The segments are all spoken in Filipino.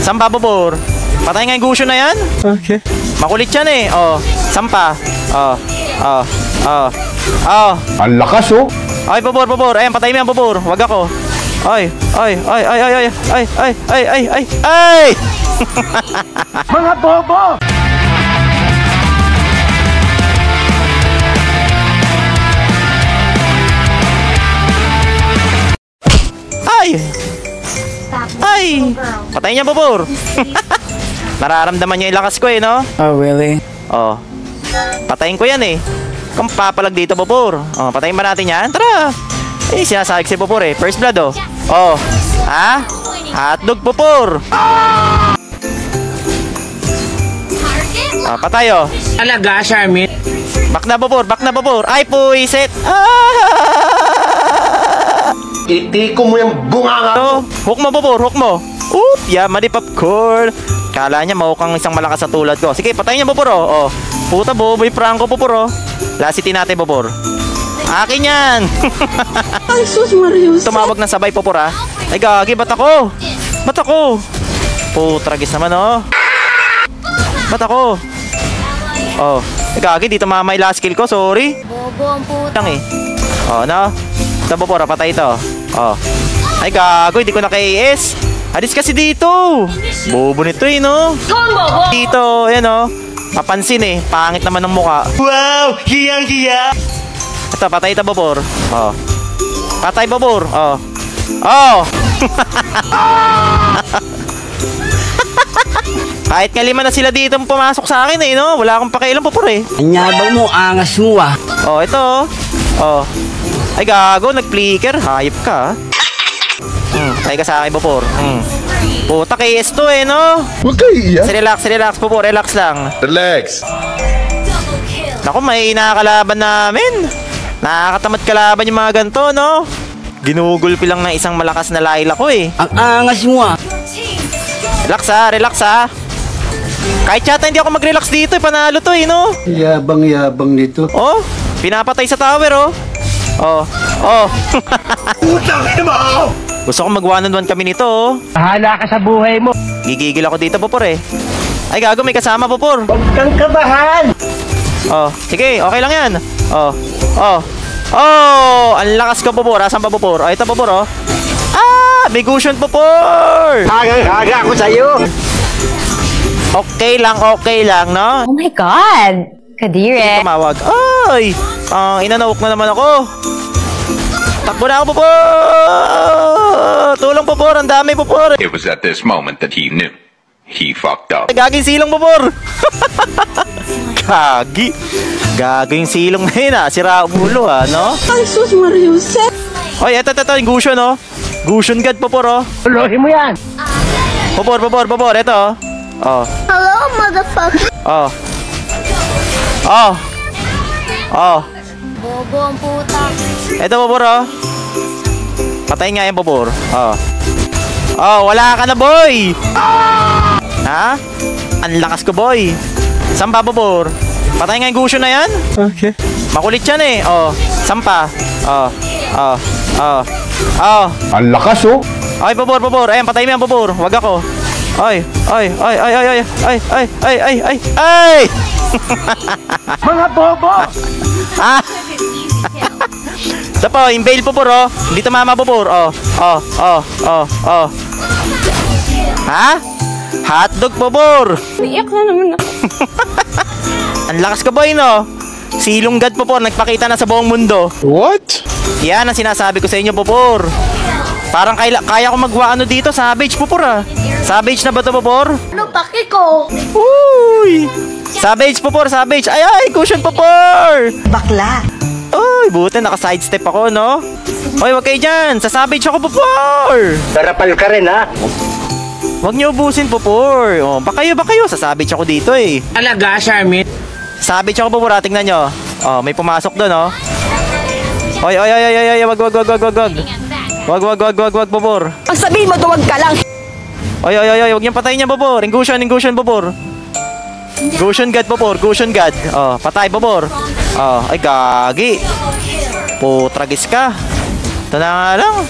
Sampa, pupor. Patay nga yung Gusion na yan. Okay. Makulit yan eh. Oh, sampa. Oh. Ang lakas oh. Ay, pupor. Ayan, patay mo yan, pupor. Wag ako. Ay. Mga bobo! Ay! Patay niya, pupor. Nararamdaman niya yung lakas ko eh, no? Oh, really? Oh. Patayin ko yan eh. Kung papalag dito, pupor. Oh, patayin ba natin yan? Tara! Eh, sinasahig si pupor eh. First blood, oh. Oh. Ha? Hotdog, pupor. Patay, oh. Talaga, Charmin? Back na, pupor. Ay, puisit. Itiko mo yung bunganga mo. Hook mo, pupor. Hook mo. Oop, yamani popcorn. Kala niya maukang isang malakas sa tulad ko. Sige, patayin niya, pupor, oh. Puta, boboy Franco, pupor, oh. Last city natin, pupor. Akin yan. Ay, sus, Marius. Tumawag ng sabay, pupor, ah. Ay, gagi, ba't ako? Putragis naman, oh. Ba't ako? Oh. Ay, gagi, dito mamay last kill ko, sorry. Bobo ang puta. Lang eh. Oh, no? Ito, pupor, patay ito. Oh. Ay, gago, hindi ko na KS. Alis kasi dito. Bobo nito eh, no? Dito, ayan, oh. Mapansin eh, pangit naman ng muka. Wow! Hiyang-hiya! Ito, patay ito, pupor. Oh. Patay, pupor. Oh. Oh! Kahit nga 5 na sila dito pumasok sa akin eh, no? Wala akong pakialam, pupor eh. Anyabang mo, angas mo ah. Oh, ito. Oh. Ay, gago, nag-flicker. Hayop ka. Tayo ka sa akin, pupor. Puta, KS to eh, no? Huwag kayo iiyak. Relax, pupor. Relax lang. Relax. Naku, may nakakalaban namin. Nakakatamad kalaban yung mga ganito, no? Ginugulpi lang ng isang malakas na Layla ko eh. Ang angas mo ah. Relax ha. Kahit yata hindi ako mag-relax dito, panalo to eh, no? Yabang-yabang nito. Oh, pinapatay sa tower, oh. Oh. Utang mo! Gusto ko mag-one-on-one kami nito, oh. Bahala ka sa buhay mo. Gigigil ako dito, pupor eh. Ay, gago, may kasama, pupor. Huwag kang kabahan. Oh, sige, okay lang yan. Oh, ang lakas ko, pupor. Asan pa, pupor? Oh, ito, pupor, oh. May Gusion, pupor. Haga ako sa'yo. Okay lang, no? Oh my God. Kadire. Tumawag. Ay! Inanawak na naman ako. Takbo na ako, pupor! Tulong, pupor. Ang dami, pupor. It was at this moment that he knew. He fucked up. Gaging silong, pupor. Gago yung silong na yun, ah. Sira ulo, ah, no? Ay, sus, Marius. Oy, ito, yung Gusion, oh. Gusion God, pupor, oh. Tulohin mo yan. Pupor, ito, oh. Hello, motherfucker. Oh. Bobo ang puta. Ito, pupor, oh. Patayin nga yung pupor. Oh, wala ka na, boy. Ha? Ang lakas ko, boy. Sampa, pupor. Patayin nga yung Gusion na yan. Okay. Makulit yan eh. Oh, sampa. Oh. Ang lakas oh. Ay, pupor. Ayan, patayin mo yan, pupor. Wag ako. Ay. Mga bobo. Ito po, imbale, pupor, oh. Hindi tumama, pupor. Oh. Ha? Hotdog, pupor. Iyak na naman ako. Ang lakas ka, boy, no? Silong God, pupor. Nagpakita na sa buong mundo. What? Yan ang sinasabi ko sa inyo, pupor. Parang kaya ko magwaano dito. Savage, pupor, ah. Savage na ba ito, pupor? Ano paki ko? Uy! Savage, pupor, savage. Ay, Gusion, pupor! Bakla. Uy, buti naka-sidestep ako, no? Uy, wag kayo dyan. Sa savage ako, pupor! Darapal ka rin ha. Huwag niyo ubusin, pupor. Oh, baka kayo. Sa savage ako dito, eh. Talaga, Charmin? Savage ako, pupor. Tingnan nyo. Oh, may pumasok doon, oh. Oy, wag. Wag, pupor. Ang sabihin mo, duwag ka lang. Oy, wag niyang patayin niya, pupor. Gusion, pupor. Gusion God, pupor. Gusion God. Oh, patay, pupor. Oh, ay, gagi. Putragis ka. Ito na nga lang.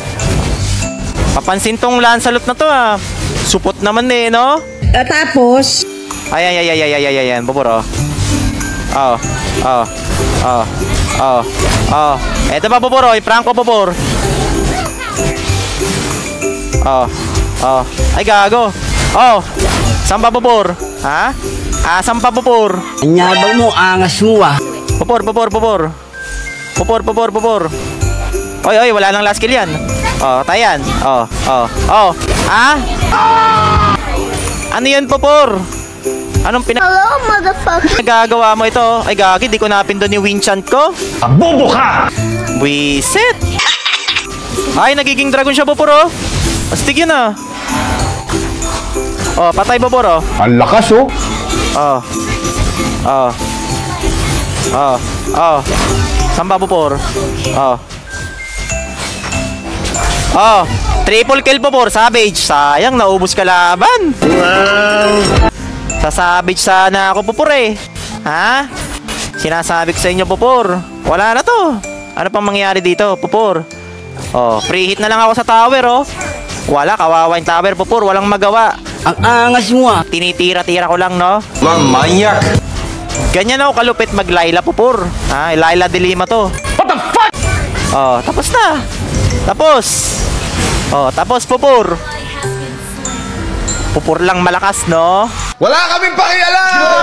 Papansin tong Lancelot na to, ah. Supot naman eh, no? Tapos? Ay, Popor, oh. Eto pa, Popor, oh. Prank ko, Popor. Ay, gago. Saan pa, Popor? Ha? Saan pa, Popor? Anyabang mo, angas mo ah. Popor. Oy, wala nang last kill yan. Tayan. Ano yan, Popor? Anong Hello, motherfucker. nagagawa mo ito? Ay, gagi, di ko napindon yung winchant ko. Bobo ka! Wisit. Ay, nagiging dragon siya, Popor, oh. Astig yun, ah. Patay, Popor, oh. Ang lakas, oh. Saan ba, Popor? Triple kill, Popor. Savage. Sayang, naubos ka laban. Sa Savage sana ako, Popor, eh. Ha? Sinasabi ko sa inyo, Popor. Wala na to. Ano pang mangyayari dito, Popor? Free hit na lang ako sa tower, oh. Wala, kawawa yung tower, Popor. Walang magawa. Ang angas mo ah. Tinitira-tira ko lang, no? Manyak! Ganyan ako kalupit mag-Layla, Popor. Layla de Lima to. What the fuck? Tapos na. Tapos, Popor. Popor lang malakas, no? Wala kaming pakialam!